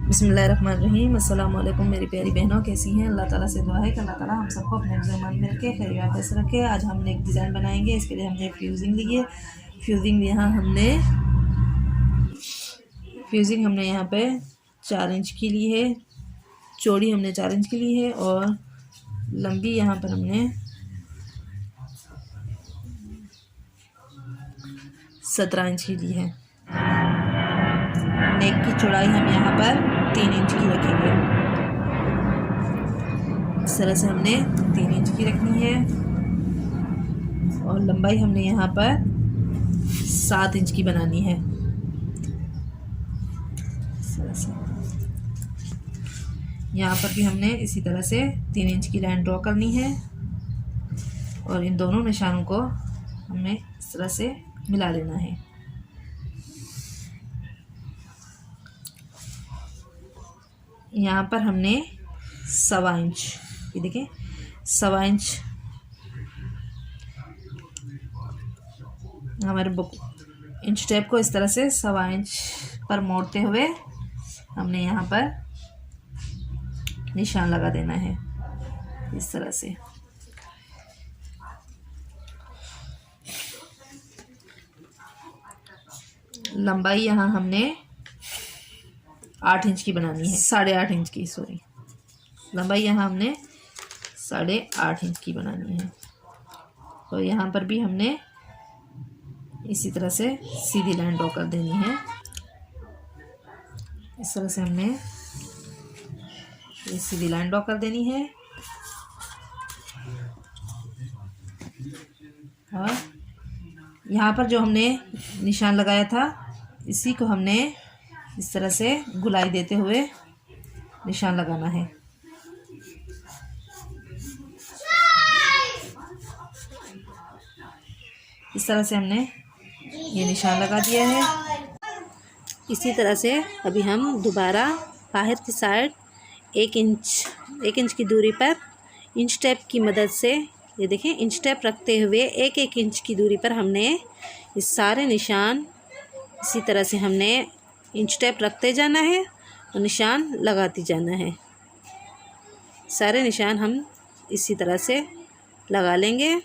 बिस्मिल्लाहिर्रहमानिर्रहीम। अस्सलाम वालेकुम मेरी प्यारी बहनों, कैसी हैं? अल्लाह ताला से दुआ है कि अल्लाह ताला हम सबको अपने ज़मान में रखे, खैर वापस रखे। आज हमने एक डिज़ाइन बनाएंगे। इसके लिए हमने फ्यूजिंग ली है। फ्यूजिंग यहाँ पे 4 इंच की ली है। चौड़ी हमने 4 इंच की ली है और लंबी यहाँ पर हमने 17 इंच की ली है। नेक की चौड़ाई हम यहाँ पर 3 इंच की रखेंगे। इस तरह से हमने 3 इंच की रखनी है और लंबाई हमने यहाँ पर 7 इंच की बनानी है। इस तरह से यहाँ पर भी हमने इसी तरह से 3 इंच की लाइन ड्रॉ करनी है और इन दोनों निशानों को हमें इस तरह से मिला लेना है। यहाँ पर हमने 1.25 इंच, ये देखें 1.25 इंच हमारे बुक इंच टेप को इस तरह से 1.25 इंच पर मोड़ते हुए हमने यहाँ पर निशान लगा देना है। इस तरह से लंबाई यहाँ हमने 8 इंच की बनानी है, 8.5 इंच की, सॉरी, लंबाई यहाँ हमने 8.5 इंच की बनानी है। और यहाँ पर भी हमने इसी तरह से सीधी लाइन ड्रॉ कर देनी है। इस तरह से हमने ये सीधी लाइन ड्रॉ कर देनी है और यहाँ पर जो हमने निशान लगाया था इसी को हमने इस तरह से गुलाई देते हुए निशान लगाना है। इस तरह से हमने ये निशान लगा दिया है। इसी तरह से अभी हम दोबारा बाहर की साइड 1 इंच की दूरी पर इंच टेप की मदद से, ये देखें, इंच टेप रखते हुए 1 इंच की दूरी पर हमने ये सारे निशान इसी तरह से हमने इंच टेप रखते जाना है और निशान लगाते जाना है। सारे निशान हम इसी तरह से लगा लेंगे।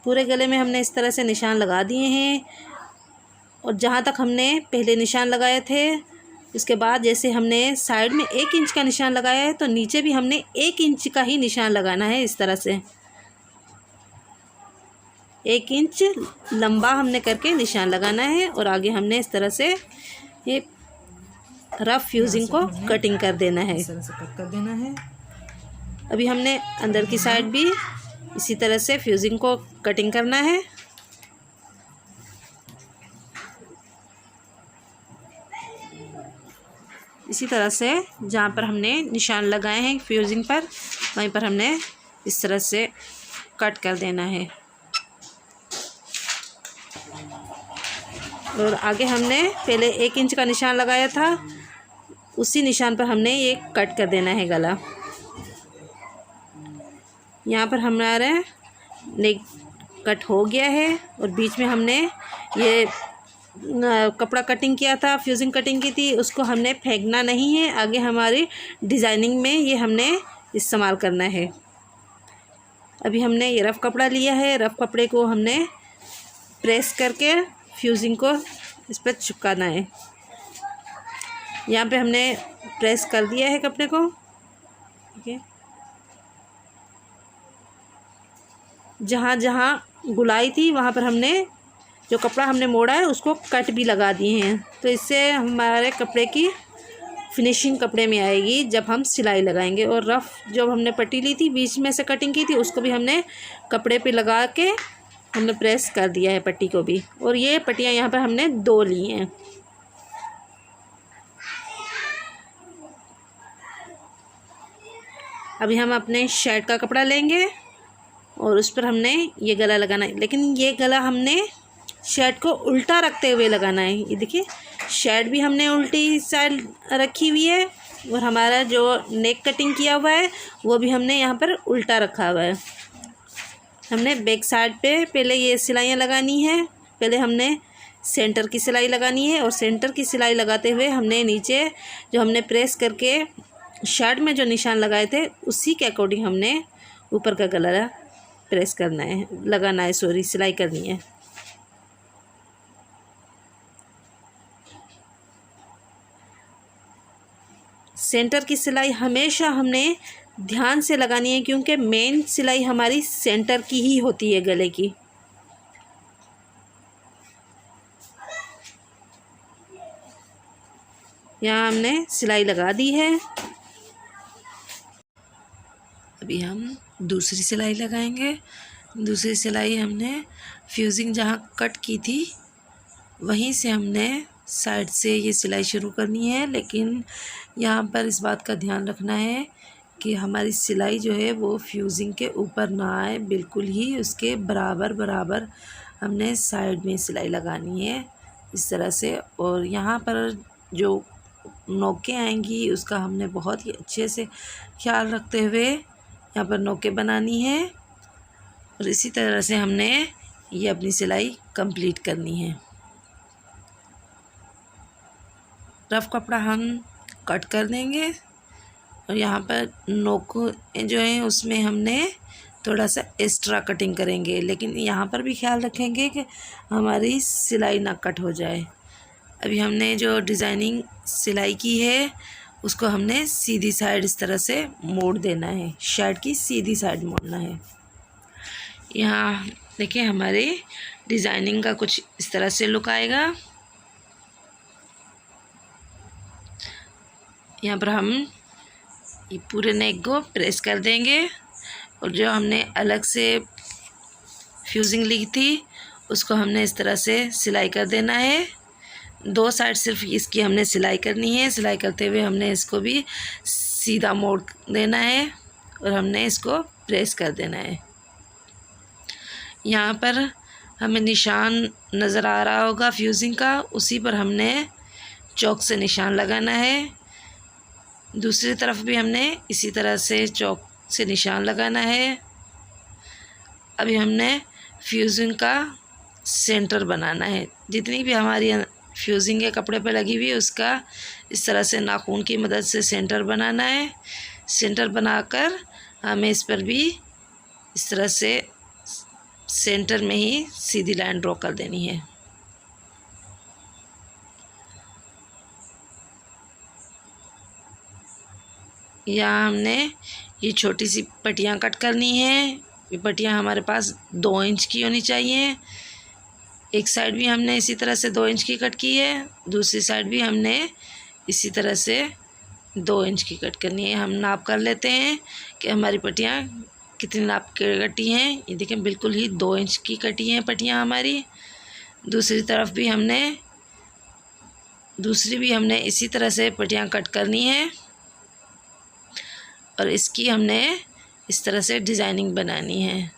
पूरे गले में हमने इस तरह से निशान लगा दिए हैं और जहाँ तक हमने पहले निशान लगाए थे इसके बाद जैसे हमने साइड में 1 इंच का निशान लगाया है तो नीचे भी हमने 1 इंच का ही निशान लगाना है। इस तरह से 1 इंच लंबा हमने करके निशान लगाना है और आगे हमने इस तरह से ये रफ फ्यूजिंग को कटिंग कर देना है। इस तरह से कट कर देना है। अभी हमने अंदर की साइड भी इसी तरह से फ्यूजिंग को कटिंग करना है। इसी तरह से जहाँ पर हमने निशान लगाए हैं फ्यूजिंग पर वहीं पर हमने इस तरह से कट कर देना है और आगे हमने पहले 1 इंच का निशान लगाया था उसी निशान पर हमने ये कट कर देना है गला। यहाँ पर हमारा नेक कट हो गया है और बीच में हमने ये कपड़ा कटिंग किया था, फ्यूजिंग कटिंग की थी, उसको हमने फेंकना नहीं है। आगे हमारी डिज़ाइनिंग में ये हमने इस्तेमाल करना है। अभी हमने ये रफ़ कपड़ा लिया है, रफ़ कपड़े को हमने प्रेस करके फ्यूजिंग को इस पर चिपकाना है। यहाँ पे हमने प्रेस कर दिया है कपड़े को, ठीक है। जहाँ जहाँ गुलाई थी वहाँ पर हमने जो कपड़ा हमने मोड़ा है उसको कट भी लगा दिए हैं, तो इससे हमारे कपड़े की फिनिशिंग कपड़े में आएगी जब हम सिलाई लगाएंगे। और रफ़ जब हमने पट्टी ली थी बीच में से कटिंग की थी उसको भी हमने कपड़े पे लगा के हमने प्रेस कर दिया है पट्टी को भी। और ये पट्टियाँ यहाँ पर हमने 2 ली हैं। अभी हम अपने शर्ट का कपड़ा लेंगे और उस पर हमने ये गला लगाना है, लेकिन ये गला हमने शर्ट को उल्टा रखते हुए लगाना है। ये देखिए शर्ट भी हमने उल्टी साइड रखी हुई है और हमारा जो नेक कटिंग किया हुआ है वो भी हमने यहाँ पर उल्टा रखा हुआ है। हमने बैक साइड पे पहले ये सिलाइयाँ लगानी है, पहले हमने सेंटर की सिलाई लगानी है और सेंटर की सिलाई लगाते हुए हमने नीचे जो हमने प्रेस करके शर्ट में जो निशान लगाए थे उसी के अकॉर्डिंग हमने ऊपर का गला प्रेस करना है, लगाना है, सॉरी सिलाई करनी है। सेंटर की सिलाई हमेशा हमने ध्यान से लगानी है क्योंकि मेन सिलाई हमारी सेंटर की ही होती है गले की। यहाँ हमने सिलाई लगा दी है। अभी हम दूसरी सिलाई लगाएंगे। दूसरी सिलाई हमने फ्यूजिंग जहाँ कट की थी वहीं से हमने साइड से ये सिलाई शुरू करनी है, लेकिन यहाँ पर इस बात का ध्यान रखना है कि हमारी सिलाई जो है वो फ्यूजिंग के ऊपर ना आए, बिल्कुल ही उसके बराबर बराबर हमने साइड में सिलाई लगानी है इस तरह से। और यहाँ पर जो नोकें आएंगी उसका हमने बहुत ही अच्छे से ख्याल रखते हुए यहाँ पर नोकें बनानी है और इसी तरह से हमने ये अपनी सिलाई कंप्लीट करनी है। रफ कपड़ा हम कट कर देंगे और यहाँ पर नोक जो है उसमें हमने थोड़ा सा एक्स्ट्रा कटिंग करेंगे, लेकिन यहाँ पर भी ख्याल रखेंगे कि हमारी सिलाई ना कट हो जाए। अभी हमने जो डिज़ाइनिंग सिलाई की है उसको हमने सीधी साइड इस तरह से मोड़ देना है, शर्ट की सीधी साइड मोड़ना है। यहाँ देखिए हमारे डिज़ाइनिंग का कुछ इस तरह से लुक आएगा। यहाँ पर हम ये पूरे नेक को प्रेस कर देंगे और जो हमने अलग से फ्यूजिंग ली थी उसको हमने इस तरह से सिलाई कर देना है। दो साइड सिर्फ इसकी हमने सिलाई करनी है। सिलाई करते हुए हमने इसको भी सीधा मोड़ देना है और हमने इसको प्रेस कर देना है। यहाँ पर हमें निशान नज़र आ रहा होगा फ्यूजिंग का, उसी पर हमने चौक से निशान लगाना है। दूसरी तरफ भी हमने इसी तरह से चौक से निशान लगाना है। अभी हमने फ्यूजिंग का सेंटर बनाना है। जितनी भी हमारी फ्यूजिंग के कपड़े पे लगी हुई है उसका इस तरह से नाखून की मदद से सेंटर बनाना है। सेंटर बनाकर हमें इस पर भी इस तरह से सेंटर में ही सीधी लाइन ड्रॉ कर देनी है। यहाँ हमने ये छोटी सी पट्टियाँ कट करनी है। ये पट्टियाँ हमारे पास 2 इंच की होनी चाहिए। एक साइड भी हमने इसी तरह से 2 इंच की कट की है, दूसरी साइड भी हमने इसी तरह से 2 इंच की कट करनी है। हम नाप कर लेते हैं कि हमारी पट्टियाँ कितनी नाप के कटी हैं। ये देखें बिल्कुल ही 2 इंच की कटी हैं पट्टियाँ हमारी। दूसरी तरफ भी हमने इसी तरह से पट्टियाँ कट करनी है और इसकी हमने इस तरह से डिज़ाइनिंग बनानी है।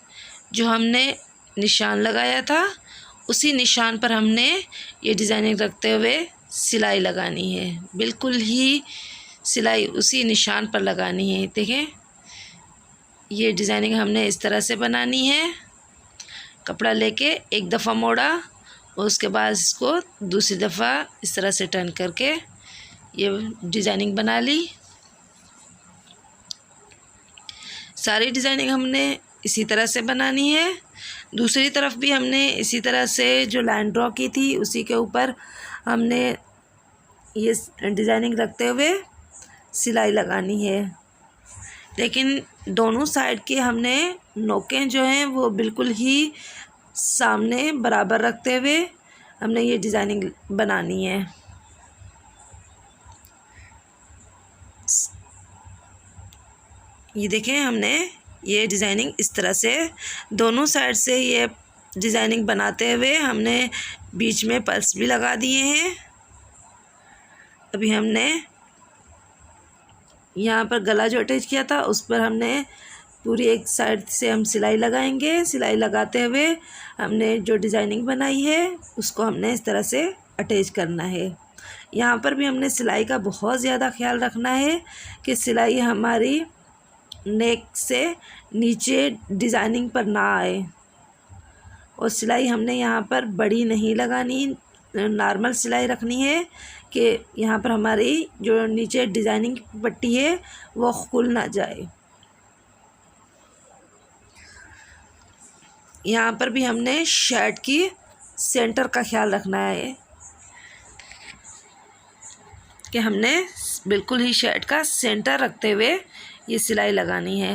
जो हमने निशान लगाया था उसी निशान पर हमने ये डिज़ाइनिंग रखते हुए सिलाई लगानी है। बिल्कुल ही सिलाई उसी निशान पर लगानी है। देखें ये डिज़ाइनिंग हमने इस तरह से बनानी है। कपड़ा लेके एक दफ़ा मोड़ा और उसके बाद इसको दूसरी दफ़ा इस तरह से टर्न करके ये डिज़ाइनिंग बना ली। सारी डिज़ाइनिंग हमने इसी तरह से बनानी है। दूसरी तरफ भी हमने इसी तरह से जो लाइन ड्रॉ की थी उसी के ऊपर हमने ये डिज़ाइनिंग रखते हुए सिलाई लगानी है। लेकिन दोनों साइड के हमने नोकें जो हैं वो बिल्कुल ही सामने बराबर रखते हुए हमने ये डिज़ाइनिंग बनानी है। ये देखें हमने ये डिज़ाइनिंग इस तरह से दोनों साइड से ये डिज़ाइनिंग बनाते हुए हमने बीच में पल्स भी लगा दिए हैं। अभी हमने यहाँ पर गला जो अटैच किया था उस पर हमने पूरी एक साइड से हम सिलाई लगाएंगे। सिलाई लगाते हुए हमने जो डिज़ाइनिंग बनाई है उसको हमने इस तरह से अटैच करना है। यहाँ पर भी हमने सिलाई का बहुत ज़्यादा ख्याल रखना है कि सिलाई हमारी नेक से नीचे डिज़ाइनिंग पर ना आए। और सिलाई हमने यहाँ पर बड़ी नहीं लगानी, नॉर्मल सिलाई रखनी है कि यहाँ पर हमारी जो नीचे डिज़ाइनिंग पट्टी है वो खुल ना जाए। यहाँ पर भी हमने शर्ट की सेंटर का ख्याल रखना है कि हमने बिल्कुल ही शर्ट का सेंटर रखते हुए ये सिलाई लगानी है।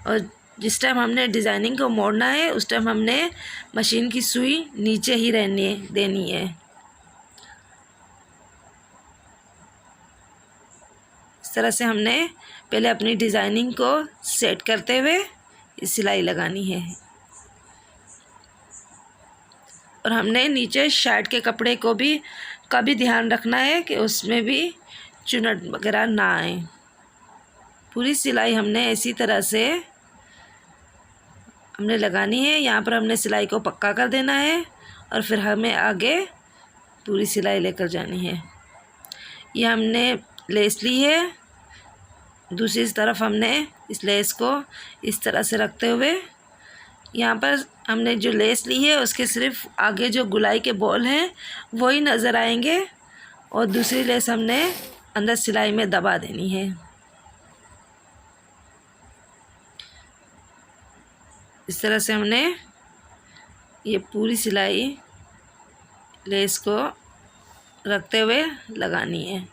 और जिस टाइम हमने डिज़ाइनिंग को मोड़ना है उस टाइम हमने मशीन की सुई नीचे ही देनी है। इस तरह से हमने पहले अपनी डिज़ाइनिंग को सेट करते हुए ये सिलाई लगानी है। और हमने नीचे शर्ट के कपड़े को भी का भी ध्यान रखना है कि उसमें भी चुनट वगैरह ना आए। पूरी सिलाई हमने इसी तरह से हमने लगानी है। यहाँ पर हमने सिलाई को पक्का कर देना है और फिर हमें आगे पूरी सिलाई लेकर जानी है। ये हमने लेस ली है, दूसरी तरफ हमने इस लेस को इस तरह से रखते हुए यहाँ पर हमने जो लेस ली है उसके सिर्फ आगे जो गुलाई के बॉल हैं वही नज़र आएंगे और दूसरी लेस हमने अंदर सिलाई में दबा देनी है। इस तरह से हमने ये पूरी सिलाई लेस को रखते हुए लगानी है।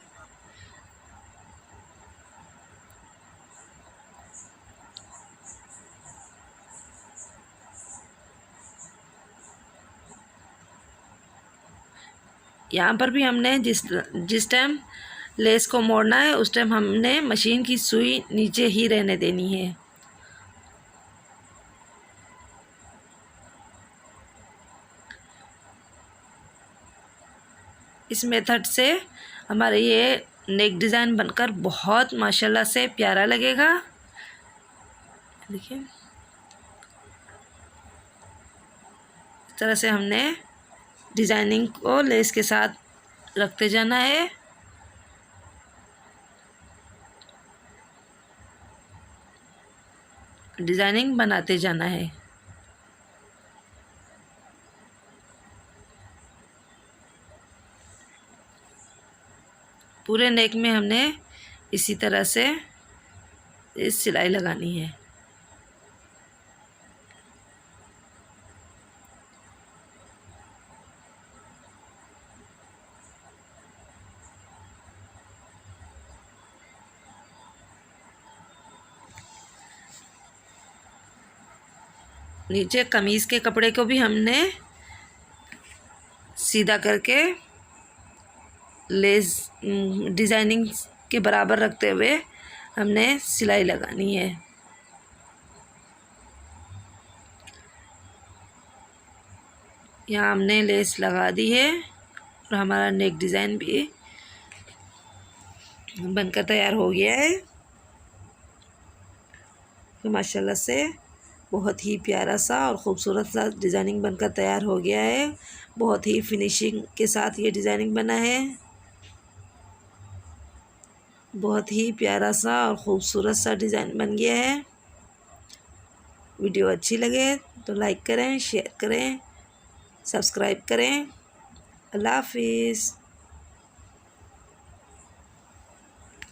यहाँ पर भी हमने जिस टाइम लेस को मोड़ना है उस टाइम हमने मशीन की सुई नीचे ही रहने देनी है। इस मेथड से हमारे ये नेक डिज़ाइन बनकर बहुत माशाल्लाह से प्यारा लगेगा। देखिए इस तरह से हमने डिज़ाइनिंग को लेस के साथ रखते जाना है। डिज़ाइनिंग बनाते जाना है। पूरे नेक में हमने इसी तरह से इस सिलाई लगानी है। नीचे कमीज़ के कपड़े को भी हमने सीधा करके लेस डिज़ाइनिंग के बराबर रखते हुए हमने सिलाई लगानी है। यहाँ हमने लेस लगा दी है और हमारा नेक डिज़ाइन भी बनकर तैयार हो गया है। तो माशाल्लाह से बहुत ही प्यारा सा और ख़ूबसूरत सा डिज़ाइनिंग बनकर तैयार हो गया है। बहुत ही फिनिशिंग के साथ ये डिज़ाइनिंग बना है। बहुत ही प्यारा सा और ख़ूबसूरत सा डिज़ाइन बन गया है। वीडियो अच्छी लगे तो लाइक करें, शेयर करें, सब्सक्राइब करें। अल्लाह हाफिज़।